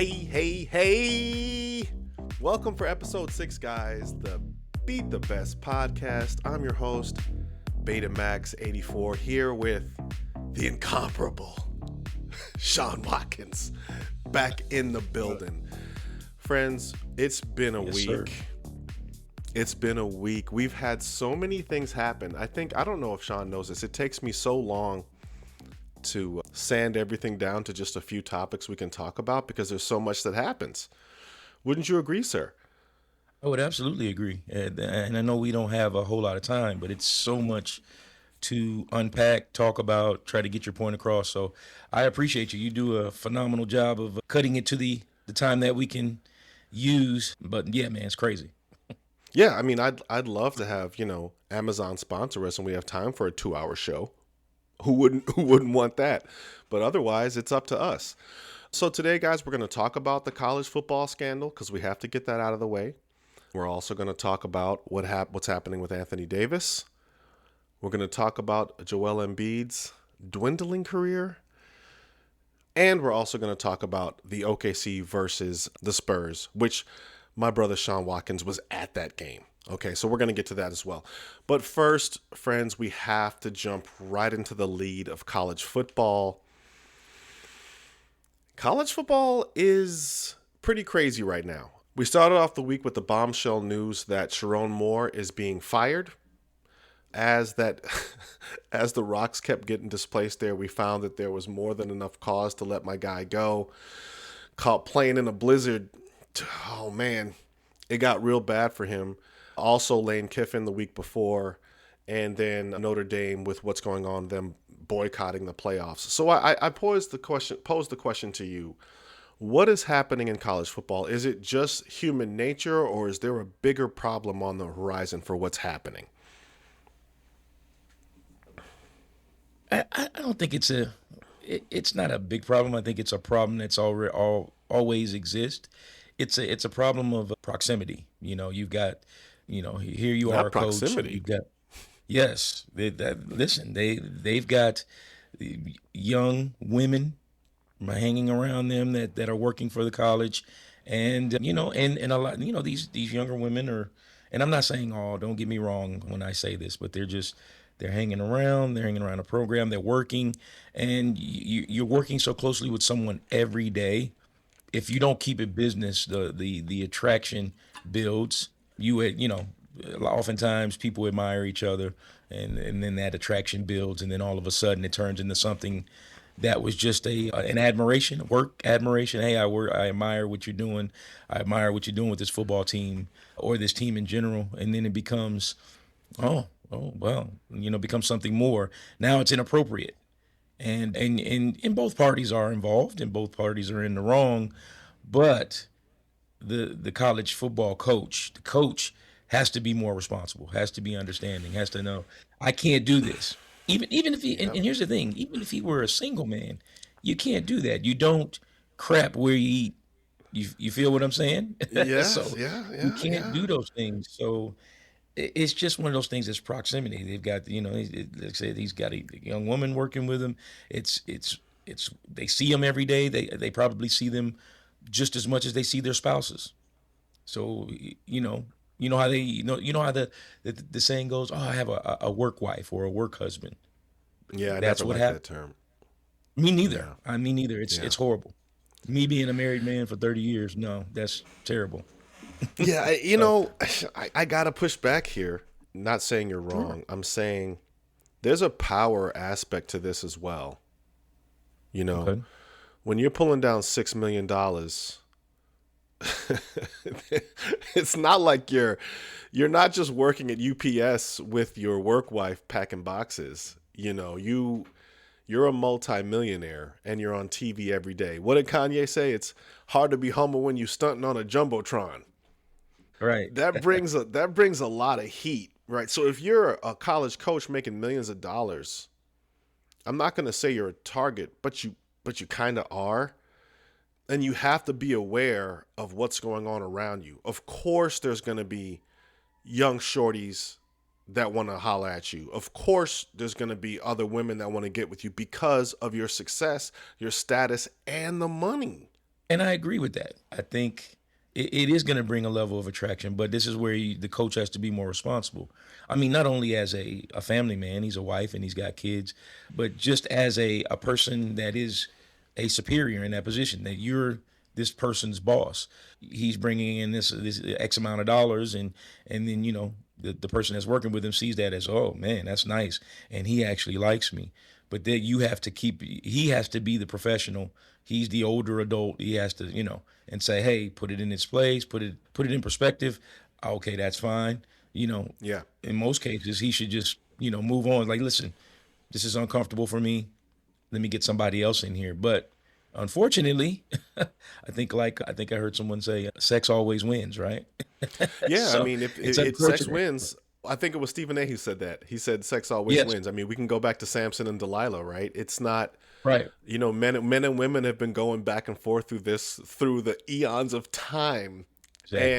Hey. Welcome for episode 6, guys. The Beat the Best podcast. I'm your host, Betamax84, here with the incomparable Sean Watkins back in the building. Friends, it's been a week. Sir. It's been a week. We've had so many things happen. I don't know if Sean knows this. It takes me so long to sand everything down to just a few topics we can talk about because there's so much that happens. Wouldn't you agree, sir? I would absolutely agree. And I know we don't have a whole lot of time, but it's so much to unpack, talk about, try to get your point across. So I appreciate you. You do a phenomenal job of cutting it to the time that we can use. But yeah, man, it's crazy. Yeah, I mean, I'd love to have, Amazon sponsor us and we have time for a 2-hour show. Who wouldn't want that? But otherwise, it's up to us. So today, guys, we're going to talk about the college football scandal because we have to get that out of the way. We're also going to talk about what's happening with Anthony Davis. We're going to talk about Joel Embiid's dwindling career. And we're also going to talk about the OKC versus the Spurs, which my brother Sean Watkins was at that game. Okay, so we're going to get to that as well. But first, friends, we have to jump right into the lead of college football. College football is pretty crazy right now. We started off the week with the bombshell news that Sherrone Moore is being fired. As the Rocks kept getting displaced there, we found that there was more than enough cause to let my guy go. Caught playing in a blizzard. Oh, man, it got real bad for him. Also, Lane Kiffin the week before, and then Notre Dame with what's going on, them boycotting the playoffs. So I posed the question to you. What is happening in college football? Is it just human nature, or is there a bigger problem on the horizon for what's happening? I don't think it's not a big problem. I think it's a problem that's always exist. It's a problem of proximity. You've got, here you Not are, a proximity. coach. You've got, yes. They've got young women hanging around them that are working for the college, and and a lot, these younger women are, and I'm not saying all. Don't get me wrong when I say this, but they're hanging around. They're hanging around a program. They're working, and you're working so closely with someone every day. If you don't keep it business, the attraction builds. Oftentimes people admire each other, and then that attraction builds, and then all of a sudden it turns into something that was just an admiration, work admiration. Hey, I admire what you're doing. I admire what you're doing with this football team or this team in general, and then it becomes, becomes something more. Now it's inappropriate. And both parties are involved, and both parties are in the wrong, but the college football coach, the coach has to be more responsible, has to be understanding, has to know I can't do this. Even if he and here's the thing, even if he were a single man, you can't do that. You don't crap where you eat. You feel what I'm saying? Yes, So you can't do those things. So it's just one of those things. It's proximity. They've got, like I said, he's got a young woman working with him. It's they see him every day. They probably see them just as much as they see their spouses. So how they how the saying goes. Oh, I have a work wife or a work husband. Yeah, I That's never what liked happened. that term. Me neither. Yeah. Me neither. It's horrible. Me being a married man for 30 years, no, that's terrible. Yeah, I got to push back here. Not saying you're wrong. I'm saying there's a power aspect to this as well. Okay. When you're pulling down $6 million, it's not like you're not just working at UPS with your work wife packing boxes. You're a multi-millionaire and you're on TV every day. What did Kanye say? It's hard to be humble when you stunting on a jumbotron. Right. That brings a lot of heat, right? So if you're a college coach making millions of dollars, I'm not going to say you're a target, but you kind of are. And you have to be aware of what's going on around you. Of course, there's going to be young shorties that want to holler at you. Of course, there's going to be other women that want to get with you because of your success, your status, and the money. And I agree with that. I think it is going to bring a level of attraction, but this is where the coach has to be more responsible. I mean, not only as a family man, he's a wife and he's got kids, but just as a person that is a superior in that position, that you're this person's boss. He's bringing in this X amount of dollars, and then the person that's working with him sees that as, oh man, that's nice, and he actually likes me. But then you have to keep. He has to be the professional. He's the older adult. He has to, and say, hey, put it in its place, put it in perspective. Okay, that's fine. Yeah. In most cases, he should just, move on. Like, listen, this is uncomfortable for me. Let me get somebody else in here. But unfortunately, I think I heard someone say, sex always wins, right? Yeah, I So mean, if it's sex unfortunate. wins, I think it was Stephen A. who said that. He said sex always Yes, wins. I mean, we can go back to Samson and Delilah, right? It's not, right. men and women have been going back and forth through the eons of time. Exactly.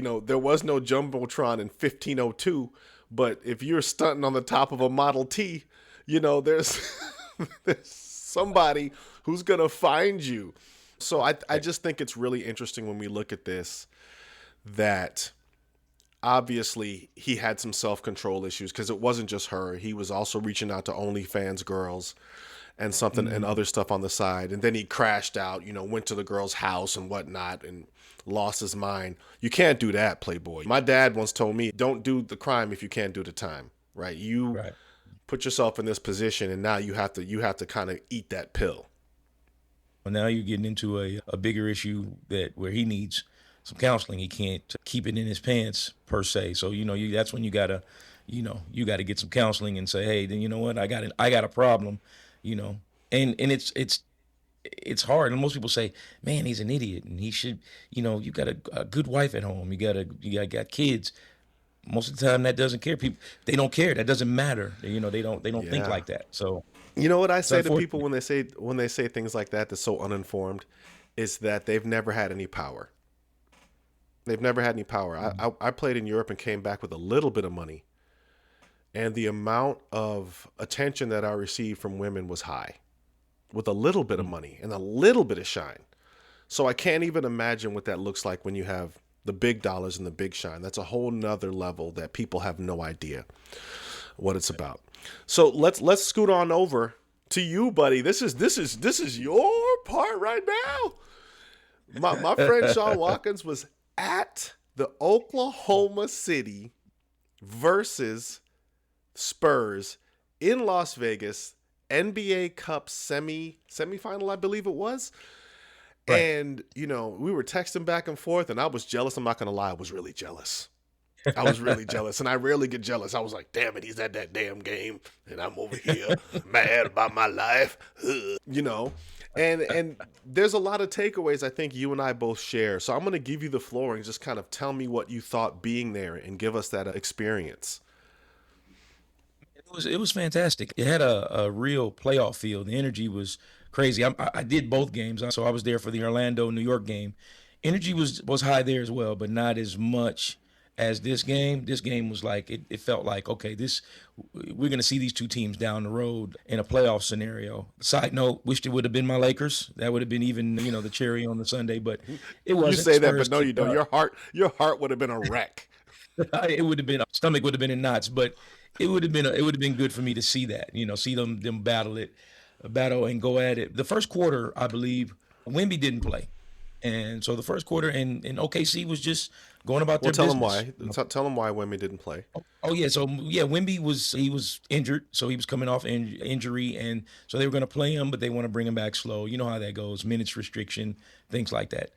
And, there was no Jumbotron in 1502, but if you're stunting on the top of a Model T, there's there's somebody who's going to find you. So I just think it's really interesting when we look at this that obviously he had some self-control issues because it wasn't just her. He was also reaching out to OnlyFans girls and something and Mhm. other stuff on the side. And then he crashed out, went to the girl's house and whatnot and lost his mind. You can't do that, Playboy. My dad once told me, don't do the crime if you can't do the time, right? You Right. put yourself in this position and now you have to kind of eat that pill. Well, now you're getting into a bigger issue where he needs some counseling. He can't keep it in his pants per se. So that's when you gotta get some counseling and say, hey, then you know what, I got a problem, you know, and it's hard. And most people say, man, he's an idiot, and he should, you got a good wife at home, you got kids. Most of the time, that doesn't care. People, they don't care. That doesn't matter. They don't think Yeah. like that. So You know what I it's say to people unfortunate. when they say things like that that's so uninformed is that they've never had any power. They've never had any power. I played in Europe and came back with a little bit of money, and the amount of attention that I received from women was high with a little bit of money and a little bit of shine. So I can't even imagine what that looks like when you have the big dollars and the big shine. That's a whole nother level that people have no idea what it's about. So let's scoot on over to you, buddy. This is your part right now. My friend Sean Watkins was at the Oklahoma City versus Spurs in Las Vegas NBA Cup semifinal, I believe it was. Right. And we were texting back and forth, and I was jealous. I'm not gonna lie, I was really jealous. I was really jealous, and I rarely get jealous. I was like, damn it, he's at that damn game, and I'm over here mad about my life. you know. And there's a lot of takeaways I think you and I both share. So I'm going to give you the floor and just kind of tell me what you thought being there and give us that experience. It was fantastic. It had a real playoff feel. The energy was crazy. I did both games, so I was there for the Orlando New York game. Energy was high there as well, but not as much as this game. This game was like it felt like, okay, this we're gonna see these two teams down the road in a playoff scenario. Side note, wished it would have been my Lakers. That would have been even the cherry on the sundae, but it You wasn't. say that, Spurs but no, you kicked don't. butt. Your heart would have been a wreck. It would have been stomach would have been in knots, but it would have been good for me to see that, see them battle and go at it. The first quarter, I believe, Wemby didn't play, and so the first quarter, and OKC was just going about Well, their tell him business. why. Tell him why Wemby didn't play. Oh yeah, so yeah, Wemby was injured, so he was coming off injury, and so they were going to play him, but they want to bring him back slow. You know how that goes, minutes restriction, things like that.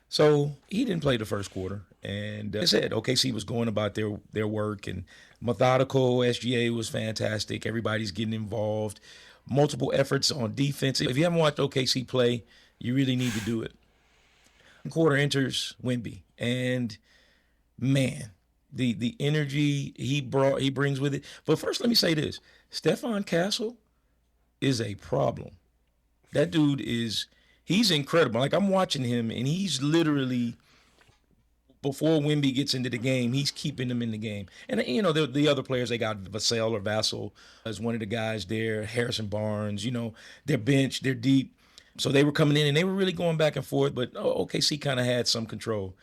So he didn't play the first quarter, and I said OKC was going about their work and methodical. SGA was fantastic. Everybody's getting involved. Multiple efforts on defense. If you haven't watched OKC play, you really need to do it. Quarter enters Wemby, and man, the energy he brings with it. But first, let me say this: Stephon Castle is a problem. That dude he's incredible. Like, I'm watching him, and he's literally, before Wimby gets into the game, he's keeping them in the game. And the other players, they got Vassell as one of the guys there, Harrison Barnes. Their bench, they're deep. So they were coming in and they were really going back and forth, but OKC kind of had some control.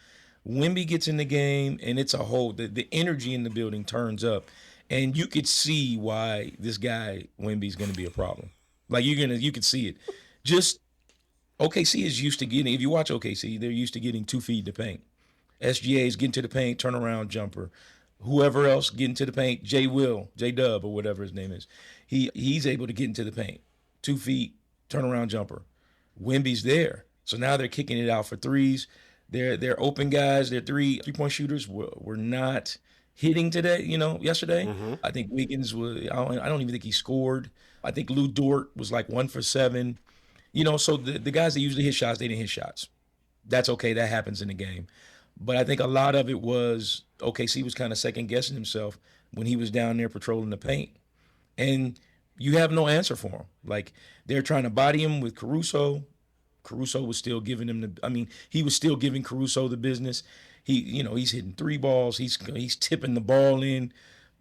Wemby gets in the game and it's a whole the energy in the building turns up, and you could see why this guy Wemby's going to be a problem. Like you could see it. Just OKC is used to getting. If you watch OKC, they're used to getting 2 feet in the paint. SGA's getting to the paint, turnaround jumper. Whoever else getting to the paint, J Dub or whatever his name is, he's able to get into the paint, 2 feet, turnaround jumper. Wemby's there, so now they're kicking it out for threes. They're open guys. Their 3-point shooters were not hitting today. Yesterday. Mm-hmm. I think Wiggins was. I don't even think he scored. I think Lou Dort was like 1 for 7. So the guys that usually hit shots, they didn't hit shots. That's okay. That happens in the game. But I think a lot of it was OKC was kind of second guessing himself when he was down there patrolling the paint. And you have no answer for him. Like they're trying to body him with Caruso. Caruso was still giving him he was still giving Caruso the business. He's hitting 3 balls. He's tipping the ball in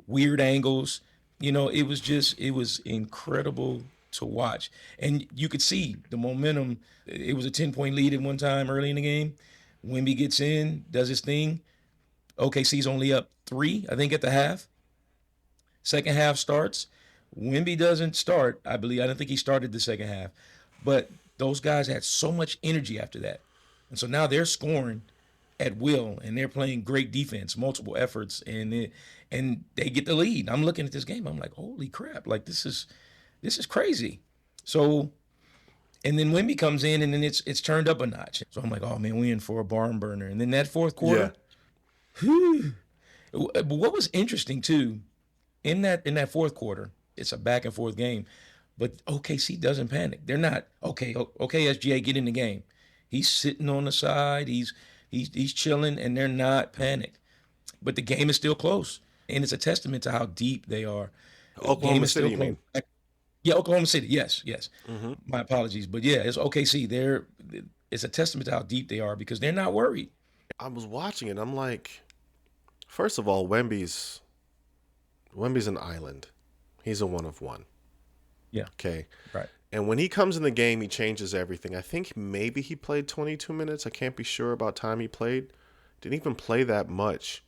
weird angles. It was incredible to watch. And you could see the momentum. It was a 10-point lead at one time early in the game. Wemby gets in, does his thing. OKC's only up 3, I think, at the half. Second half starts. Wemby doesn't start, I believe. I don't think he started the second half. But those guys had so much energy after that. And so now they're scoring at will, and they're playing great defense, multiple efforts, and they get the lead. I'm looking at this game. I'm like, holy crap. Like, this is crazy. So, and then Wemby comes in, and then it's turned up a notch. So I'm like, oh, man, we in for a barn burner. And then that fourth quarter, But what was interesting, too, in that fourth quarter, it's a back-and-forth game, but OKC doesn't panic. They're not, okay, SGA, get in the game. He's sitting on the side. He's chilling, and they're not panicked. But the game is still close, and it's a testament to how deep they are. Oklahoma City, you mean? Yeah, Oklahoma City. Yes. Mm-hmm. My apologies, but yeah, it's OKC. It's a testament to how deep they are because they're not worried. I was watching it. I'm like, first of all, Wemby's an island. He's a one of one. Yeah. Okay. Right. And when he comes in the game, he changes everything. I think maybe he played 22 minutes. I can't be sure about time he played. Didn't even play that much.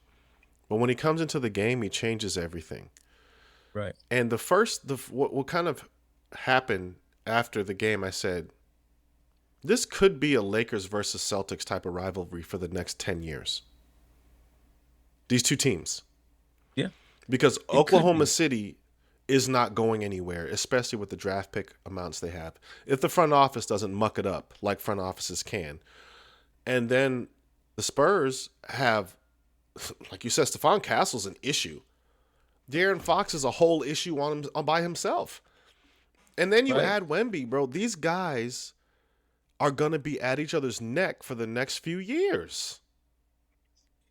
But when he comes into the game, he changes everything. Right. And what kind of happened after the game, I said, this could be a Lakers versus Celtics type of rivalry for the next 10 years. These two teams. Yeah. Because Oklahoma City is not going anywhere, especially with the draft pick amounts they have. If the front office doesn't muck it up like front offices can. And then the Spurs have, like you said, Stephon Castle's an issue. De'Aaron Fox is a whole issue on by himself. And then you add Wemby, bro. These guys are going to be at each other's neck for the next few years.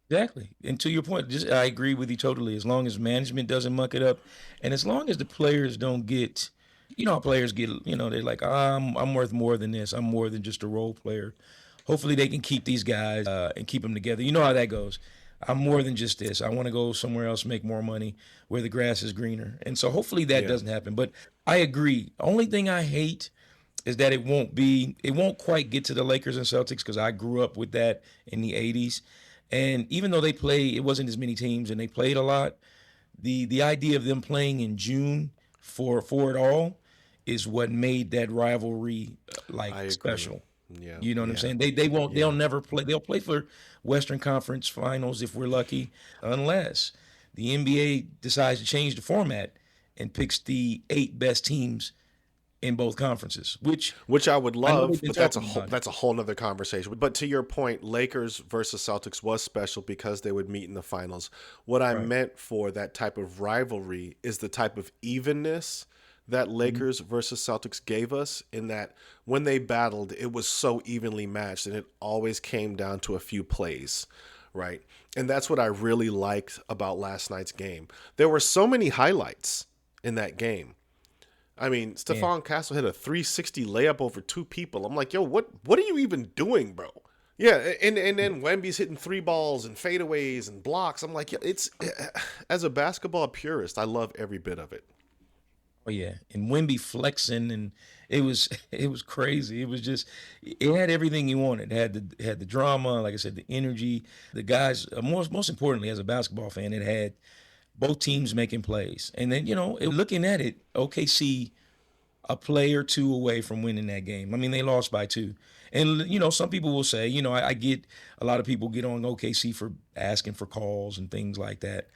Exactly. And to your point, I agree with you totally. As long as management doesn't muck it up, and as long as the players don't get, how players get, they're like, I'm worth more than this. I'm more than just a role player. Hopefully they can keep these guys and keep them together. You know how that goes. I'm more than just this. I want to go somewhere else, make more money where the grass is greener. And so hopefully that doesn't happen. But I agree. Only thing I hate is that it won't quite get to the Lakers and Celtics because I grew up with that in the 80s. And even though it wasn't as many teams and they played a lot, the idea of them playing in June for it all is what made that rivalry special. Yeah. You know what I'm saying? They'll never play. They'll play for Western Conference Finals if we're lucky, unless the NBA decides to change the format and picks the 8 best teams in both conferences, which I would love, but that's a whole nother conversation. But to your point, Lakers versus Celtics was special because they would meet in the finals. What I meant for that type of rivalry is the type of evenness that Lakers versus Celtics gave us, in that when they battled, it was so evenly matched and it always came down to a few plays, right? And that's what I really liked about last night's game. There were so many highlights in that game. I mean, Stephon Castle hit a 360 layup over 2 people. I'm like, yo, what are you even doing, bro? Yeah, and then Wemby's hitting 3 balls and fadeaways and blocks. I'm like, it's, as a basketball purist, I love every bit of it. Oh yeah, and Wemby flexing, and it was it was crazy. It was just it had everything you wanted. It had the drama, like I said, the energy. The guys, most importantly, as a basketball fan, it had both teams making plays. And then looking at it, OKC a play or two away from winning that game. I mean, they lost by two. And some people will say, I get a lot of people get on OKC for asking for calls and things like that.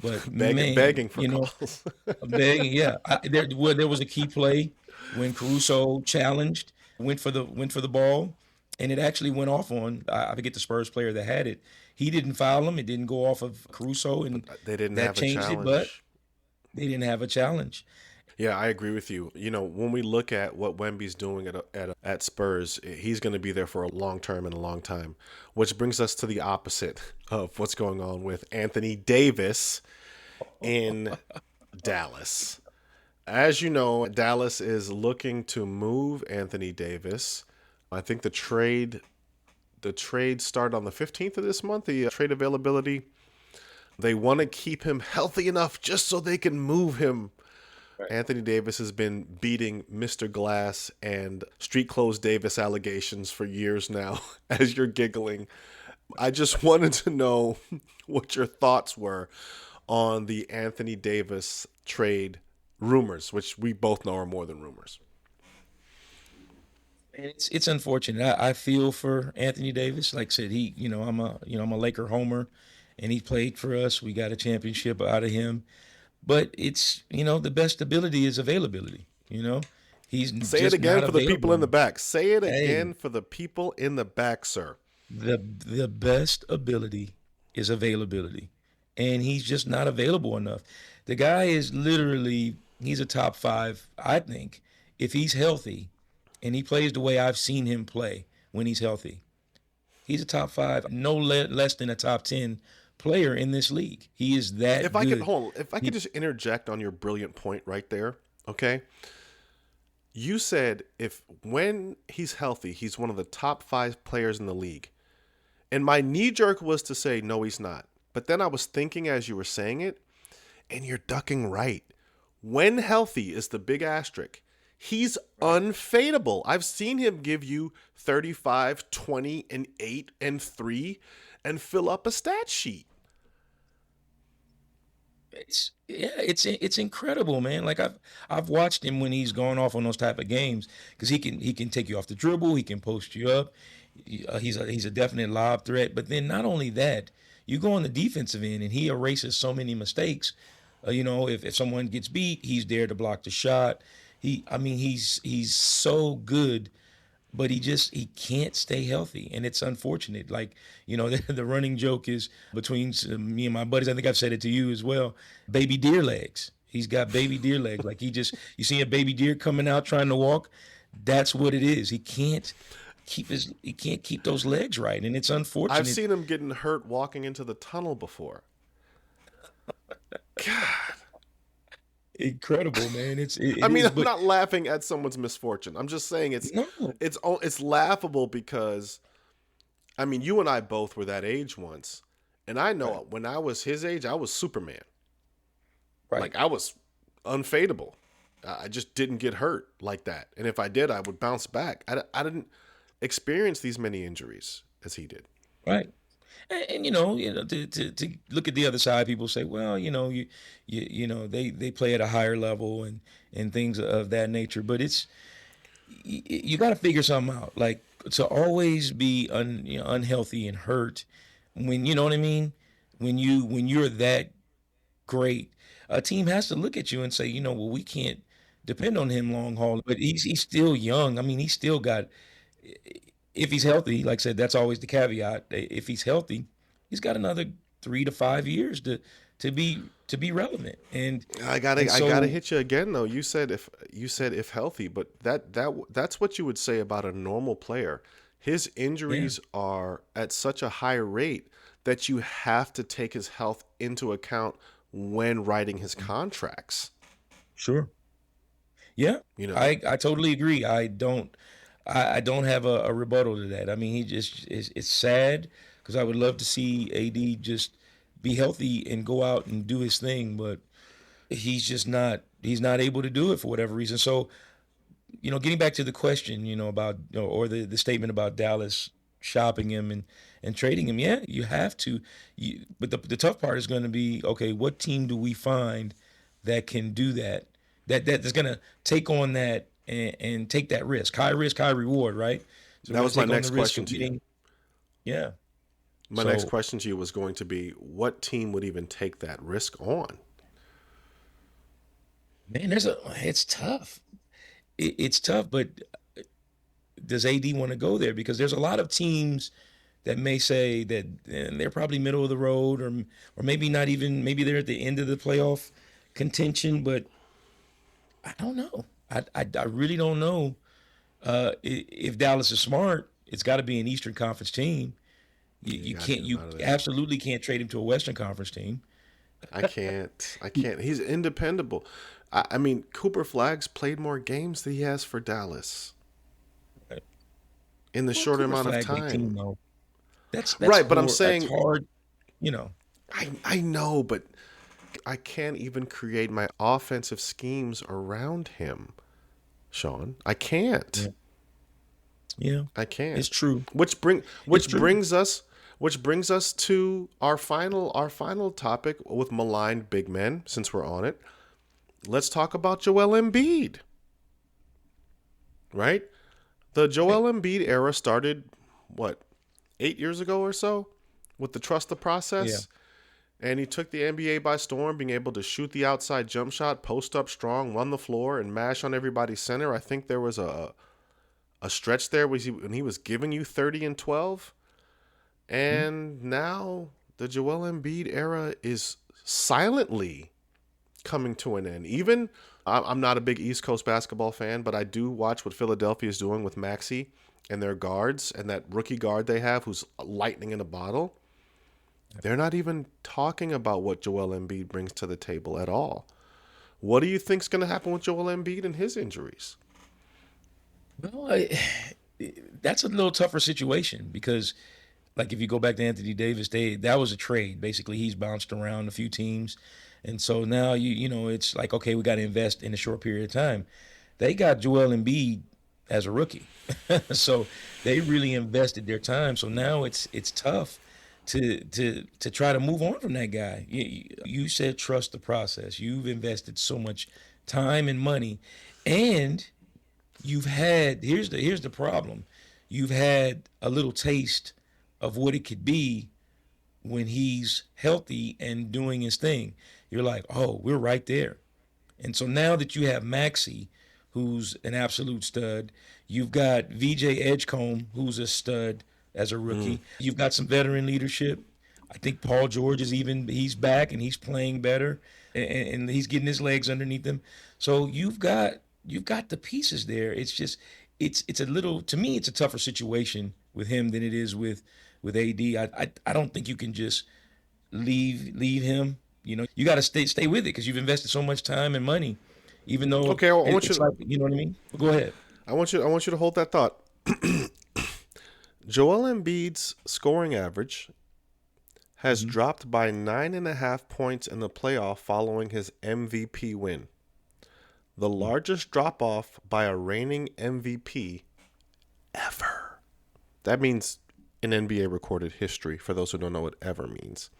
But man, Begging for calls. begging, yeah. There was a key play when Caruso challenged, went for the ball, and it actually went off on I forget the Spurs player that had it. He didn't foul him. It didn't go off of Caruso, and They didn't that have a changed it. But challenge. they didn't have a challenge. Yeah, I agree with you. When we look at what Wemby's doing at Spurs, he's going to be there for a long term and a long time, which brings us to the opposite of what's going on with Anthony Davis in Dallas. As you know, Dallas is looking to move Anthony Davis. I think the trade started on the 15th of this month, the trade availability. They want to keep him healthy enough just so they can move him. Anthony Davis has been beating Mr. Glass and Street Clothes Davis allegations for years now, as you're giggling. I just wanted to know what your thoughts were on the Anthony Davis trade rumors, which we both know are more than rumors. And it's unfortunate. I feel for Anthony Davis. Like I said, I'm a Laker homer, and he played for us. We got a championship out of him. But it's the best ability is availability. He's Say it just again not for the people in the available. back. Say it Hey, again for the people in the back, sir. the best ability is availability, and he's just not available enough. The guy is literally he's a top five, I think, if he's healthy, and he plays the way I've seen him play when he's healthy. He's a top five, no less than a top 10 player in this league. He is that good. If I could He, just interject on your brilliant point right there, okay? You said if when he's healthy, he's one of the top 5 players in the league. And my knee jerk was to say, no, he's not. But then I was thinking as you were saying it, and you're ducking right. When healthy is the big asterisk. He's unfadable. I've seen him give you 35, 20, and 8 and 3 and fill up a stat sheet. it's incredible, man. Like I've watched him when he's gone off on those type of games because he can take you off the dribble, he can post you up. He's a definite lob threat. But then not only that, you go on the defensive end and he erases so many mistakes. If someone gets beat, he's there to block the shot. I mean, he's so good, but he can't stay healthy, and it's unfortunate. Like the running joke is between me and my buddies. I think I've said it to you as well. Baby deer legs. He's got baby deer legs. Like you see a baby deer coming out trying to walk. That's what it is. He can't keep those legs right, and it's I've unfortunate. seen him getting hurt walking into the tunnel before. God. Incredible, man. I It mean, is, I'm but not laughing at someone's misfortune. I'm just saying no, it's laughable because I mean, you and I both were that age once. And I right, know when I was his age, I was Superman. right. Like I was unfadable. I just didn't get hurt like that. And if I did, I would bounce back. I didn't experience these many injuries as he did. Right. And to look at the other side, people say, well, they play at a higher level and things of that nature. But you got to figure something out. Like to always be unhealthy and hurt when you know what I mean. When you're that great, a team has to look at you and say, well, we can't depend on him long haul. But he's still young. I mean, he's still got if he's healthy, like I said, that's always the caveat. If he's healthy, he's got another 3 to 5 years to be relevant. And I gotta so hit you again though. You said if healthy, but that's what you would say about a normal player. His yeah, injuries are at such a high rate that you have to take his health into account when writing his contracts. sure. Yeah, You know, I totally agree. I don't have a rebuttal to that. I mean, he just it's sad because I would love to see AD just be healthy and go out and do his thing, but he's not able to do it for whatever reason. So, getting back to the question, about, or the statement about Dallas shopping him and trading him. Yeah, you have to. But the tough part is going to be, okay, what team do we find that can do that? That's going to take on that and take that risk. High risk, high reward, right? So That we're was going my to take on next the risk question of to you. getting, yeah. My next So, question to you was going to be, what team would even take that risk on? man, it's tough. It's tough, but does AD want to go there? Because there's a lot of teams that may say that they're probably middle of the road, or maybe not even, maybe they're at the end of the playoff contention. But I don't know. I really don't know. If Dallas is smart, it's got to be an Eastern Conference team. You, Yeah, you you got to can't get him you out of there. absolutely can't trade him to a Western Conference team. I can't. I can't. He's independable. I mean, Cooper Flag's played more games than he has for Dallas in the Well, short Cooper amount of Flag, time. 18 though. Right, but I'm That's saying hard. You know. I know, but I can't even create my offensive schemes around him, Sean. I can't. Yeah. Yeah. I can't. It's true. It's Which true. brings us to our final topic with maligned big men, since we're on it. Let's talk about Joel Embiid. Right? The Okay. Joel Embiid era started what, 8 years ago or so with the trust the Yeah. process. And he took the NBA by storm, being able to shoot the outside jump shot, post up strong, run the floor, and mash on everybody's center. I think there was a stretch there when he was giving you 30 and 12. Mhm. And now the Joel Embiid era is silently coming to an end. Even I'm not a big East Coast basketball fan, but I do watch what Philadelphia is doing with Maxey and their guards and that rookie guard they have who's lightning in a bottle. They're not even talking about what Joel Embiid brings to the table at all. What do you think's going to happen with Joel Embiid and his injuries? Well, that's a little tougher situation because, like, if you go back to Anthony Davis, that was a trade. Basically, he's bounced around a few teams, and so now it's like, okay, we got to invest in a short period of time. They got Joel Embiid as a rookie, so they really invested their time. So now it's tough to try to move on from that guy. You said trust the process. You've invested so much time and money, and here's the problem. You've had a little taste of what it could be when he's healthy and doing his thing. You're like, oh, we're right there. And so now that you have Maxi, who's an absolute stud, you've got VJ Edgecombe, who's a stud as a Mm. rookie. You've got some veteran leadership. I think Paul George he's back and he's playing better, and he's getting his legs underneath him. So you've got the pieces there. It's just it's a little, to me, it's a tougher situation with him than it is with AD. I don't think you can just leave him. You got to stay with it because you've invested so much time and money. Even though Okay, it's like, you know what I mean. Go ahead. I want you to hold that thought. Joel Embiid's scoring average has Hmm. dropped by 9.5 points in the playoff following his MVP win. The largest drop off by a reigning MVP ever. That means in NBA recorded history, for those who don't know what ever means.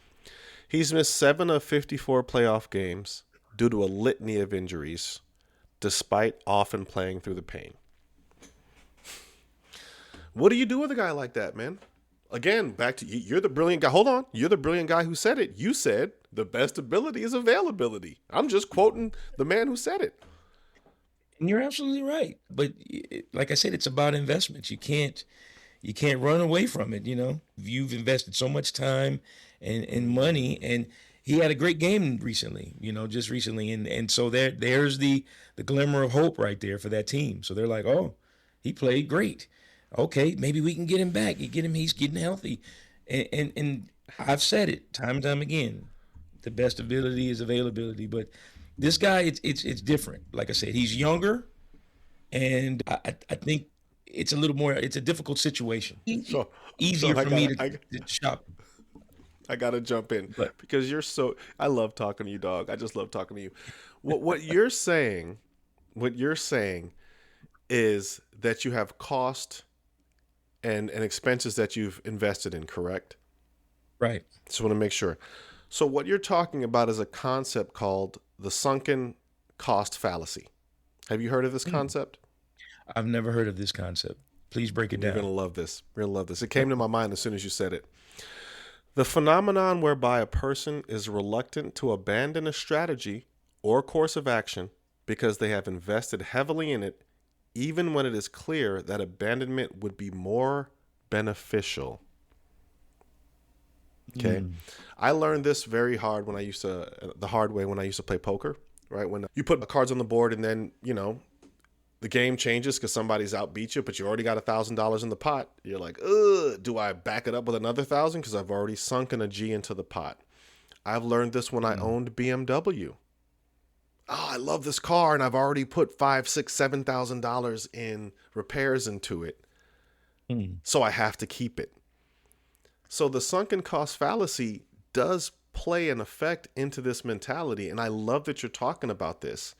He's missed 7 of 54 playoff games due to a litany of injuries, despite often playing through the pain. What do you do with a guy like that, man? Again, back to you. You're the brilliant guy. Hold on. You're the brilliant guy who said it. You said the best ability is availability. I'm just quoting the man who said it. And you're absolutely right. But like I said, it's about investments. You can't run away from it. You've invested so much time and money, and he had a great game recently. Just recently, and so there's the glimmer of hope right there for that team. So they're like, oh, he played great. Okay, maybe we can get him back. He's getting healthy, and I've said it time and time again. The best ability is availability, but this guy, it's different. Like I said, he's younger, and I think it's a little more. It's a difficult situation. So, Easier Sean, for me to shop. I gotta jump in But because I love talking to you, dog. I just love talking to you. What you're saying, what you're saying is that you have cost and expenses that you've invested in, correct? right. Just want to make sure. So what you're talking about is a concept called the sunken cost fallacy. Have you heard of this concept? I've never heard of this concept. Please break it You're going down. to love this. You're going to love this. It came to my mind as soon as you said it. The phenomenon whereby a person is reluctant to abandon a strategy or course of action because they have invested heavily in it, even when it is clear that abandonment would be more beneficial. Okay. I learned this very hard the hard way when I used to play poker, right? When you put cards on the board and then, the game changes because somebody's outbeat you, but you already got $1,000 in the pot. You're like, ugh, do I back it up with another 1,000? Because I've already sunken a G into the pot. I've learned this when I owned BMW. Oh, I love this car, and I've already put $5,000, $6,000, $7,000 in repairs into it. So I have to keep it. So the sunken cost fallacy does play an effect into this mentality, and I love that you're talking about this.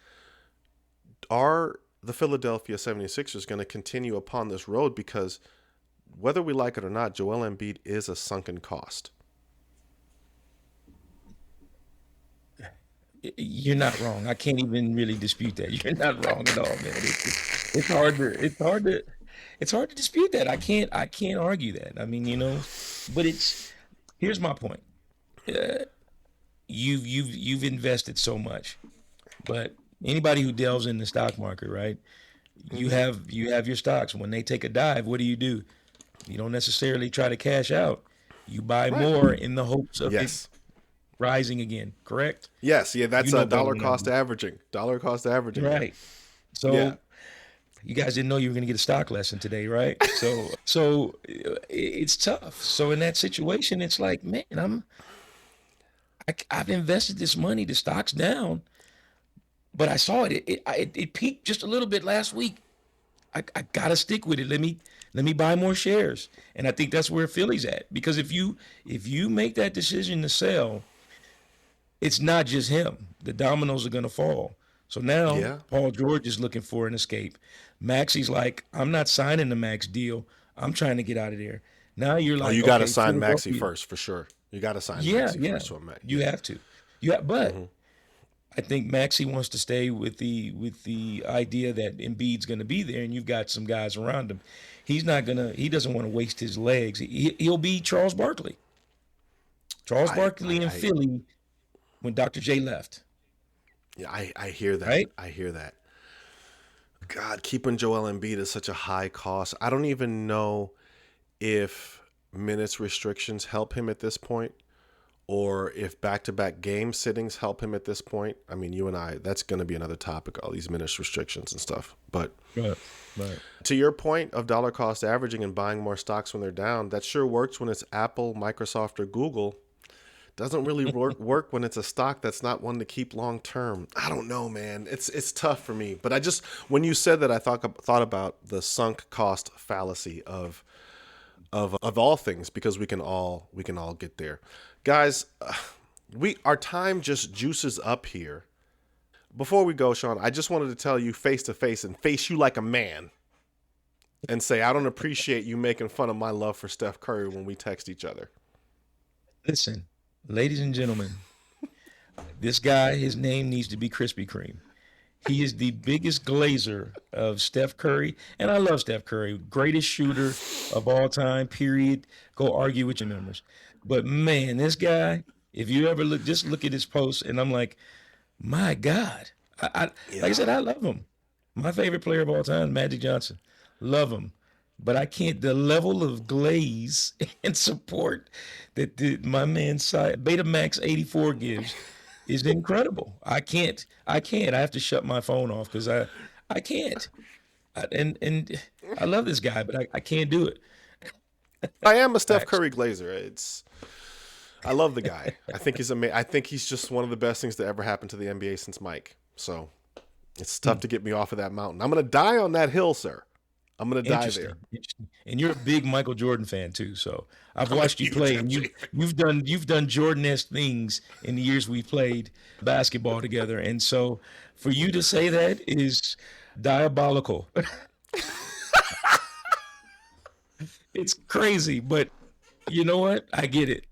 Are the Philadelphia 76ers going to continue upon this road? Because whether we like it or not, Joel Embiid is a sunken cost. You're not wrong. I can't even really dispute that. You're not wrong at all, man. It's hard to it's hard to dispute that. I can't argue that. I mean, but here's my point. You've invested so much, but anybody who delves in the stock market, right? You have your stocks. When they take a dive, what do? You don't necessarily try to cash out. You buy more in the hopes of it rising again, correct? Yes, yeah, that's a dollar better cost than averaging. Dollar cost averaging. right. So Yeah. you guys didn't know you were going to get a stock lesson today, right? So it's tough. So in that situation, it's like, man, I've invested this money. The stock's down, but I saw it peaked just a little bit last week. I gotta stick with it. Let me buy more shares, and I think that's where Philly's at. Because if you make that decision to sell, it's not just him. The dominoes are gonna fall. So now Paul George is looking for an escape. Maxey's like, I'm not signing the Max deal. I'm trying to get out of there. Now you're like, you got to okay, sign Maxey Philadelphia. first for sure. You got to sign Yeah, Maxey yeah. first to a Max. You have to. But I think Maxey wants to stay with the idea that Embiid's going to be there, and you've got some guys around him. He doesn't want to waste his legs. He'll be Charles Barkley. Charles Barkley in Philly when Dr. J left. Yeah, I hear that. Right? I hear that. God, keeping Joel Embiid is such a high cost. I don't even know if minutes restrictions help him at this point, or if back-to-back game sittings help him at this point. I mean, you and I, that's going to be another topic, all these minutes restrictions and stuff. But Right. to your point of dollar cost averaging and buying more stocks when they're down, that sure works when it's Apple, Microsoft, or Google. Doesn't really work when it's a stock that's not one to keep long term. I don't know, man. It's tough for me. But when you said that, I thought about the sunk cost fallacy of all things, because we can all get there, guys. Our time just juices up here. Before we go, Sean, I just wanted to tell you face to face and face you like a man, and say I don't appreciate you making fun of my love for Steph Curry when we text each other. Listen, ladies and gentlemen, this guy, his name needs to be Krispy Kreme. He is the biggest glazer of Steph Curry, and I love Steph Curry, greatest shooter of all time, period. Go argue with your members. But man, this guy, if you ever just look at his posts, and I'm like, my God. Like I said, I love him. My favorite player of all time, Magic Johnson. Love him. But I can't, the level of glaze and support that my man Betamax 84 gives is incredible. I can't. I have to shut my phone off because I can't. And I love this guy, but I can't do it. I am a Steph Curry glazer. I love the guy. I think he's amazing. I think he's just one of the best things to ever happen to the NBA since Mike. So it's tough to get me off of that mountain. I'm going to die on that hill, sir. I'm gonna die there. Interesting. And you're a big Michael Jordan fan too, so I've I'm a watched you huge play, and MJ you've done Jordan-esque things in the years we played basketball together, and so for you to say that is diabolical. It's crazy, but you know what? I get it.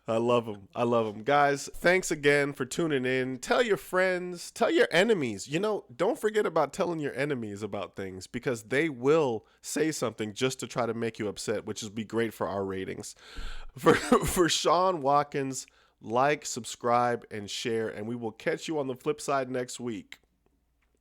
I love them. I love them. Guys, thanks again for tuning in. Tell your friends, tell your enemies. Don't forget about telling your enemies about things, because they will say something just to try to make you upset, which would be great for our ratings. For Sean Watkins, like, subscribe, and share, and we will catch you on the flip side next week.